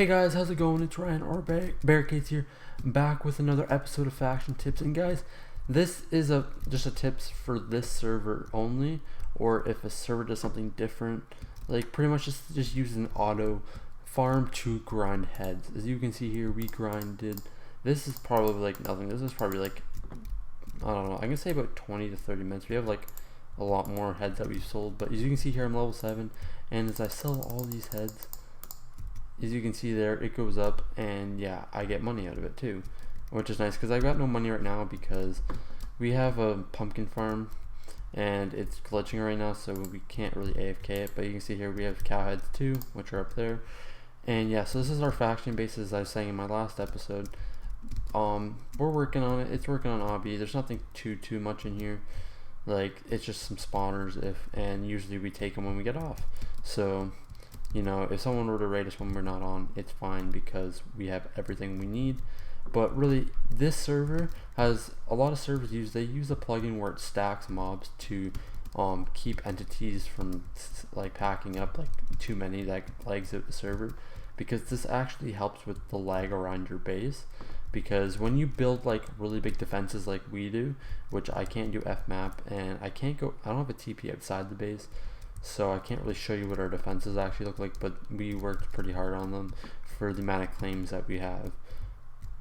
Hey guys, how's it going? It's Ryan or Barricades here, back with another episode of Faction Tips. And guys, this is just a tips for this server only, or if a server does something different, like pretty much just use an auto farm to grind heads. As you can see here, we grinded. This is probably like nothing. This is probably like, I don't know, I can say about 20 to 30 minutes. We have like a lot more heads that we've sold, but as you can see here, I'm level 7, and as I sell all these heads, as you can see there, it goes up, and yeah, I get money out of it too, which is nice because I've got no money right now because we have a pumpkin farm and it's glitching right now, so we can't really AFK it. But you can see here we have cow heads too, which are up there. And yeah, so this is our faction base, as I was saying in my last episode. We're working on it. It's working on obby. There's nothing too much in here. Like, it's just some spawners, and usually we take them when we get off. So, you know, if someone were to raid us when we're not on, it's fine because we have everything we need. But really, this server has a lot of servers they use a plugin where it stacks mobs to keep entities from like packing up like too many that lags out the server, because this actually helps with the lag around your base. Because when you build like really big defenses like we do, which I can't do FMAP, and I don't have a TP outside the base, so I can't really show you what our defenses actually look like, but we worked pretty hard on them for the amount of claims that we have.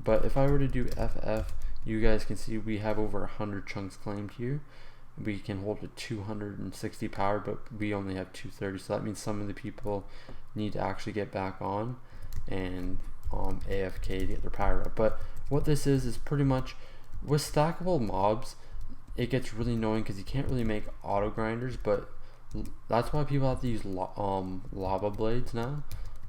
But if I were to do FF, you guys can see we have over 100 chunks claimed here. We can hold a 260 power, but we only have 230, so that means some of the people need to actually get back on and AFK to get their power up. But what this is pretty much, with stackable mobs, it gets really annoying because you can't really make auto grinders, but that's why people have to use lava blades now,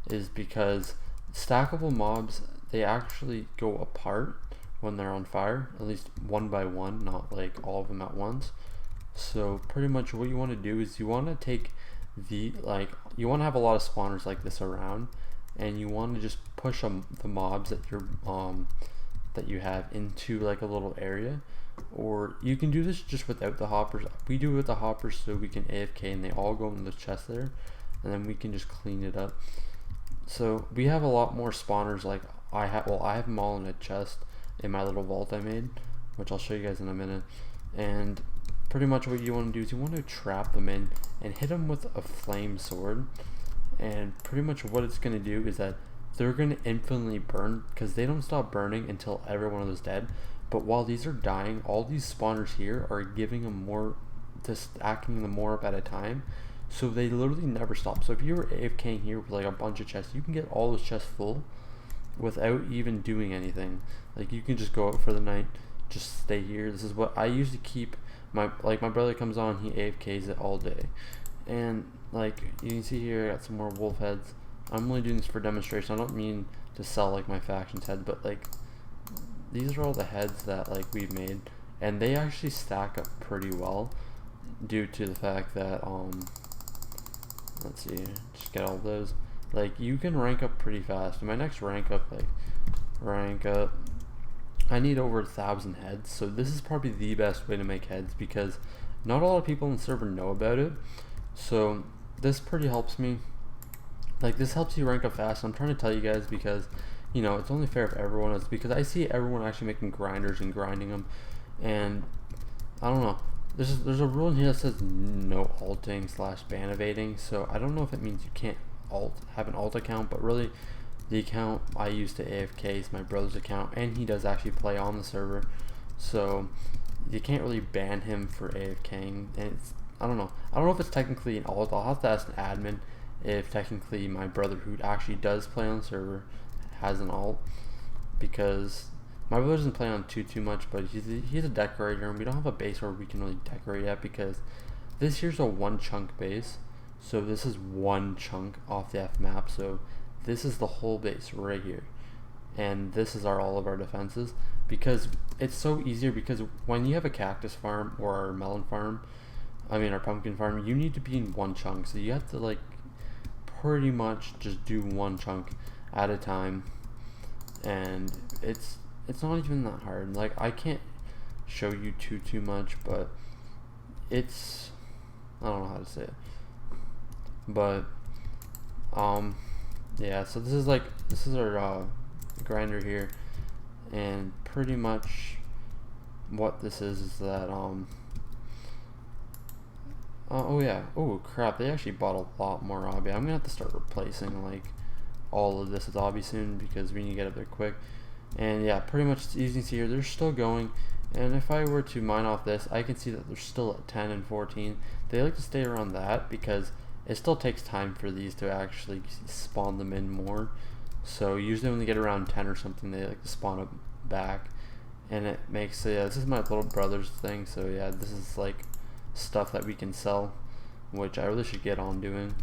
is because stackable mobs, they actually go apart when they're on fire, at least one by one, not like all of them at once. So pretty much what you want to do is you want to take you want to have a lot of spawners like this around, and you want to just push the mobs that you have into like a little area. Or you can do this just without the hoppers. We do it with the hoppers so we can AFK and they all go in the chest there, and then we can just clean it up. So we have a lot more spawners. Like I have them all in a chest in my little vault I made, which I'll show you guys in a minute. And pretty much what you want to do is you want to trap them in and hit them with a flame sword. And pretty much what it's going to do is that they're going to infinitely burn, because they don't stop burning until every one of those dead. But while these are dying, all these spawners here are giving them more, stacking them more up at a time, so they literally never stop. So if you were AFKing here with like a bunch of chests, you can get all those chests full without even doing anything. Like, you can just go out for the night, just stay here. This is what I usually keep. My brother comes on, he AFKs it all day. And like you can see here, I got some more wolf heads. I'm only doing this for demonstration. I don't mean to sell like my faction's head, but like these are all the heads that like we've made, and they actually stack up pretty well due to the fact that let's see, just get all those. Like, you can rank up pretty fast. In my next rank up, I need over 1,000 heads, so this is probably the best way to make heads because not a lot of people in the server know about it. So this pretty helps me. Like, this helps you rank up fast. I'm trying to tell you guys because, you know, it's only fair if everyone is, because I see everyone actually making grinders and grinding them, and I don't know. There's a rule in here that says no alting / ban evading, so I don't know if it means you can't have an alt account, but really the account I use to AFK is my brother's account, and he does actually play on the server, so you can't really ban him for AFKing. And I don't know if it's technically an alt. I'll have to ask an admin if technically my brother, who actually does play on the server, has an alt, because my brother doesn't play on too much, but he's a decorator, and we don't have a base where we can really decorate at, because this here's a 1 chunk base. So this is 1 chunk off the F map, so this is the whole base right here, and this is all of our defenses, because it's so easier. Because when you have a cactus farm or a melon farm, our pumpkin farm, you need to be in 1 chunk, so you have to like pretty much just do 1 chunk at a time, and it's not even that hard. Like, I can't show you too much, but it's, I don't know how to say it, but yeah, so this is like this is our grinder here, and pretty much what this is that oh yeah, oh crap, they actually bought a lot more obby. I'm gonna have to start replacing like all of this with obby soon because we need to get up there quick. And yeah, pretty much as you can see here, they're still going. And if I were to mine off this, I can see that they're still at 10 and 14. They like to stay around that because it still takes time for these to actually spawn them in more. So usually when they get around 10 or something, they like to spawn up back. And it makes, yeah, this is my little brother's thing. So yeah, this is like stuff that we can sell, which I really should get on doing.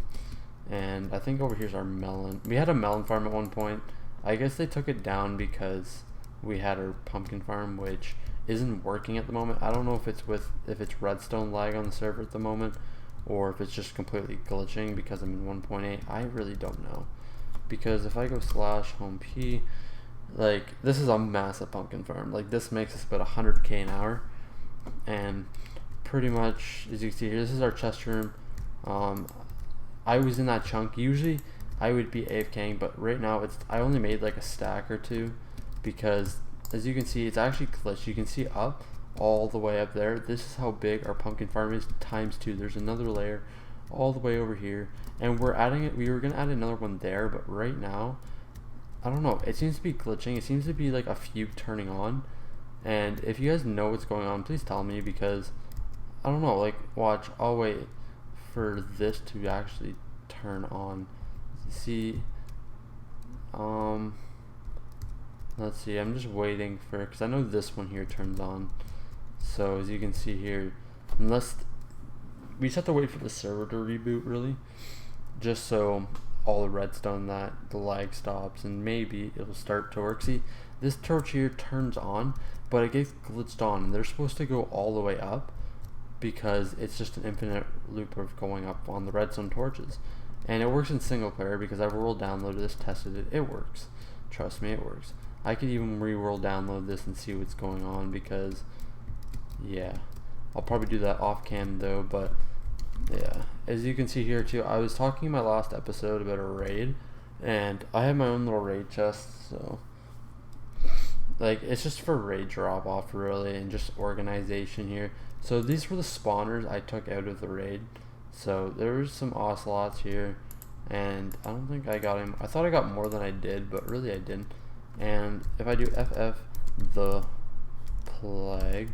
And I think over here's our melon. We had a melon farm at one point. I guess they took it down because we had our pumpkin farm, which isn't working at the moment. I don't know if it's redstone lag on the server at the moment, or if it's just completely glitching because I'm in 1.8. I really don't know, because if I go /home p, like this is a massive pumpkin farm. Like this makes us about 100k an hour, and pretty much as you can see here, this is our chest room. I was in that chunk. Usually I would be AFKing, but right now I only made like a stack or two because as you can see, it's actually glitched. You can see up all the way up there. This is how big our pumpkin farm is ×2. There's another layer all the way over here, and we're adding it. We were gonna add another one there, but right now I don't know, it seems to be glitching. It seems to be like a few turning on, and if you guys know what's going on, please tell me, because I don't know. Like, watch, I'll wait for this to actually turn on. See, let's see, I'm just waiting for, because I know this one here turns on. So as you can see here, unless we just have to wait for the server to reboot, really, just so all the redstone, that the lag stops, and maybe it'll start to work. See, this torch here turns on, but it gets glitched on, and they're supposed to go all the way up because it's just an infinite loop of going up on the redstone torches. And it works in single player because I've world downloaded this, tested it, it works. Trust me, it works. I could even re-world download this and see what's going on, because yeah, I'll probably do that off cam though. But yeah, as you can see here too, I was talking in my last episode about a raid, and I have my own little raid chest, so like it's just for raid drop off really, and just organization here. So these were the spawners I took out of the raid. So there was some ocelots here, and I don't think I got him. I thought I got more than I did, but really I didn't. And if I do FF the plague,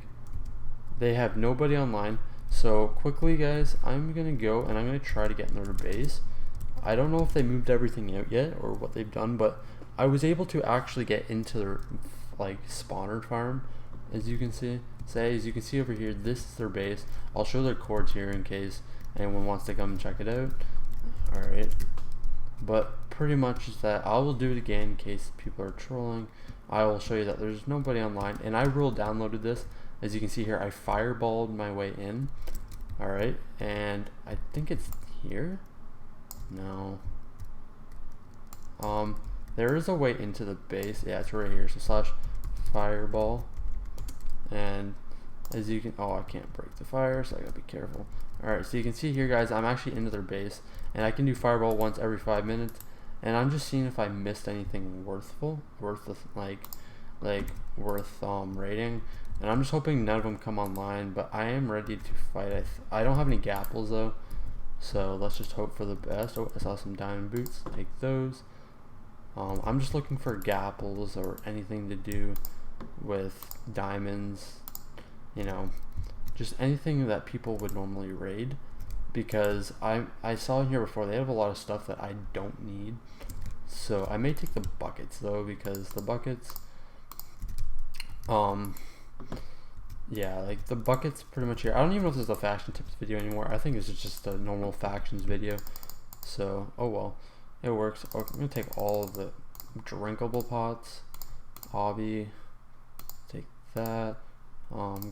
they have nobody online. So quickly guys, I'm gonna go and I'm gonna try to get in their base. I don't know if they moved everything out yet or what they've done, but I was able to actually get into their like spawner farm. As you can see, over here, this is their base. I'll show their cords here in case anyone wants to come and check it out. Alright, but pretty much is that. I will do it again in case people are trolling. I will show you that there's nobody online, and I will downloaded this. As you can see here, I fireballed my way in. Alright, and I think it's here. No, there is a way into the base. Yeah, it's right here. So /fireball, and as you can, oh, I can't break the fire, so I gotta be careful. Alright, so you can see here guys, I'm actually into their base, and I can do fireball once every 5 minutes, and I'm just seeing if I missed anything worth raiding, and I'm just hoping none of them come online, but I am ready to fight. I don't have any gapples though, so let's just hope for the best. Oh, I saw some diamond boots, take those. I'm just looking for gapples or anything to do with diamonds, you know, just anything that people would normally raid, because I saw in here before they have a lot of stuff that I don't need. So I may take the buckets though, because the buckets, yeah, like the buckets pretty much here. I don't even know if this is a faction tips video anymore. I think this is just a normal factions video. So oh well, it works. I'm gonna take all of the drinkable pots, obby, take that,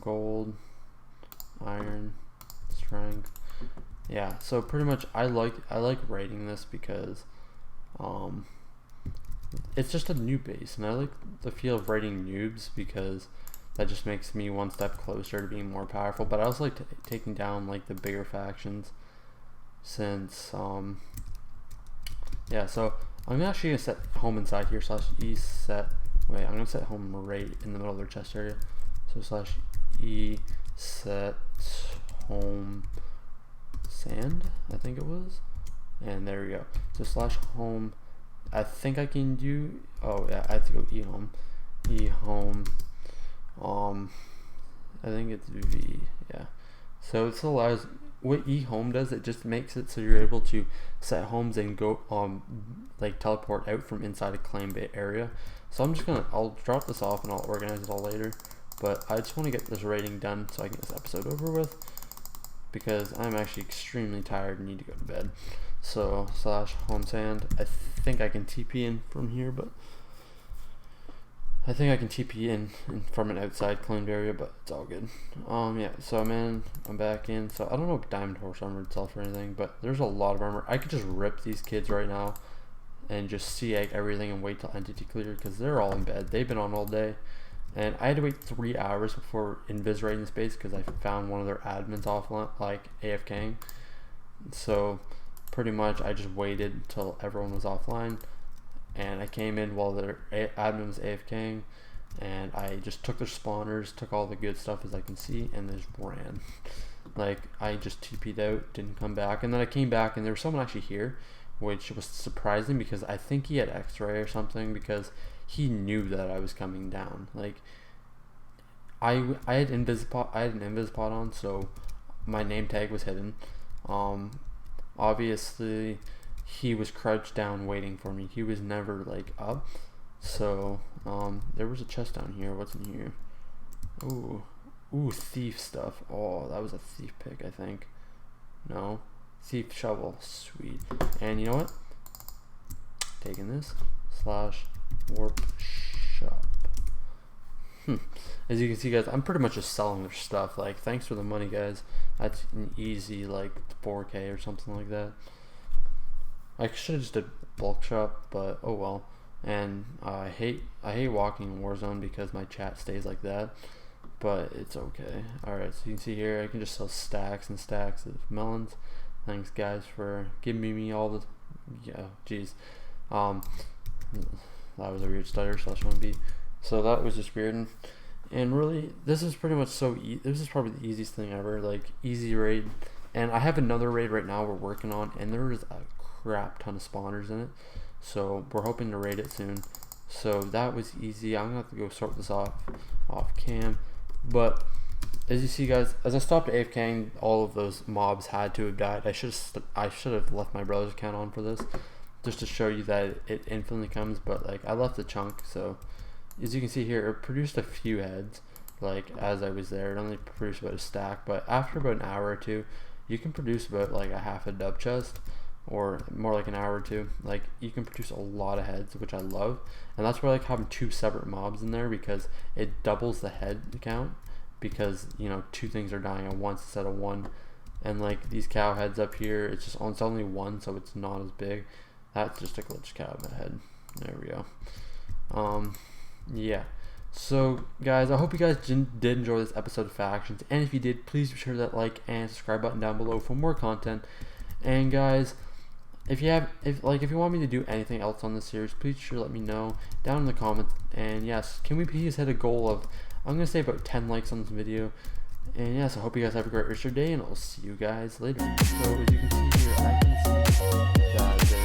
gold, iron, strength. Yeah, so pretty much I like raiding this because it's just a new base, and I like the feel of raiding noobs because that just makes me one step closer to being more powerful. But I also like taking down like the bigger factions, since yeah, so I'm actually gonna set home inside here slash e set. Wait, I'm gonna set home right in the middle of their chest area. So slash e set home sand, I think it was, and there we go. So slash home. I think I can do. Oh yeah, I have to go e home. I think it's v. Yeah. So it allows. What eHome does, it just makes it so you're able to set homes and go like teleport out from inside a claim area. So I'll drop this off and I'll organize it all later, but I just want to get this rating done so I can get this episode over with, because I'm actually extremely tired and need to go to bed. So slash home sand. I think I can TP in from here, but I think I can TP in from an outside claimed area, but it's all good. Yeah, so I'm back in. So I don't know if Diamond Horse armor itself or anything, but there's a lot of armor. I could just rip these kids right now and just see everything and wait till entity clear, because they're all in bed. They've been on all day, and I had to wait 3 hours before invis raiding the space because I found one of their admins offline, like AFKing. So pretty much I just waited till everyone was offline, and I came in while their admin was AFKing, and I just took their spawners, took all the good stuff as I can see, and just ran. Like, I just TP'd out, didn't come back, and then I came back and there was someone actually here, which was surprising because I think he had X-ray or something, because he knew that I was coming down. Like, I had an invis pod on, so my name tag was hidden. Obviously he was crouched down waiting for me. He was never like up. So there was a chest down here. What's in here? Ooh, thief stuff. Oh, that was a thief pick, I think. No, thief shovel. Sweet. And you know what? Taking this slash warp shop. As you can see, guys, I'm pretty much just selling their stuff. Like, thanks for the money, guys. That's an easy like 4K or something like that. I should have just did bulk shop, but oh well. And I hate walking in Warzone because my chat stays like that, but it's okay. Alright, so you can see here I can just sell stacks and stacks of melons. Thanks guys for giving me all the jeez. That was a weird stutter slash 1B. So that was just weird, and really this is pretty much this is probably the easiest thing ever, like easy raid. And I have another raid right now we're working on, and there is a crap ton of spawners in it, so we're hoping to raid it soon. So that was easy. I'm gonna have to go sort this off cam, but as you see, guys, as I stopped AFKing, all of those mobs had to have died. I should have left my brother's account on for this, just to show you that it infinitely comes, but like I left a chunk. So as you can see here, it produced a few heads. Like as I was there, it only produced about a stack, but after about an hour or two, you can produce about like a half a dub chest, or more like an hour or two. Like, you can produce a lot of heads, which I love, and that's why I like having 2 separate mobs in there, because it doubles the head count, because you know 2 things are dying at once instead of 1. And like these cow heads up here, it's only 1, so it's not as big. That's just a glitch cow in the head. There we go. Yeah. So guys, I hope you guys did enjoy this episode of Factions, and if you did, please be sure to like and subscribe button down below for more content. And guys, if you want me to do anything else on this series, please be sure to let me know down in the comments. And yes, can we please hit a goal of, I'm gonna say about 10 likes on this video. And yes, I hope you guys have a great rest of your day, and I'll see you guys later. So as you can see here, I can see that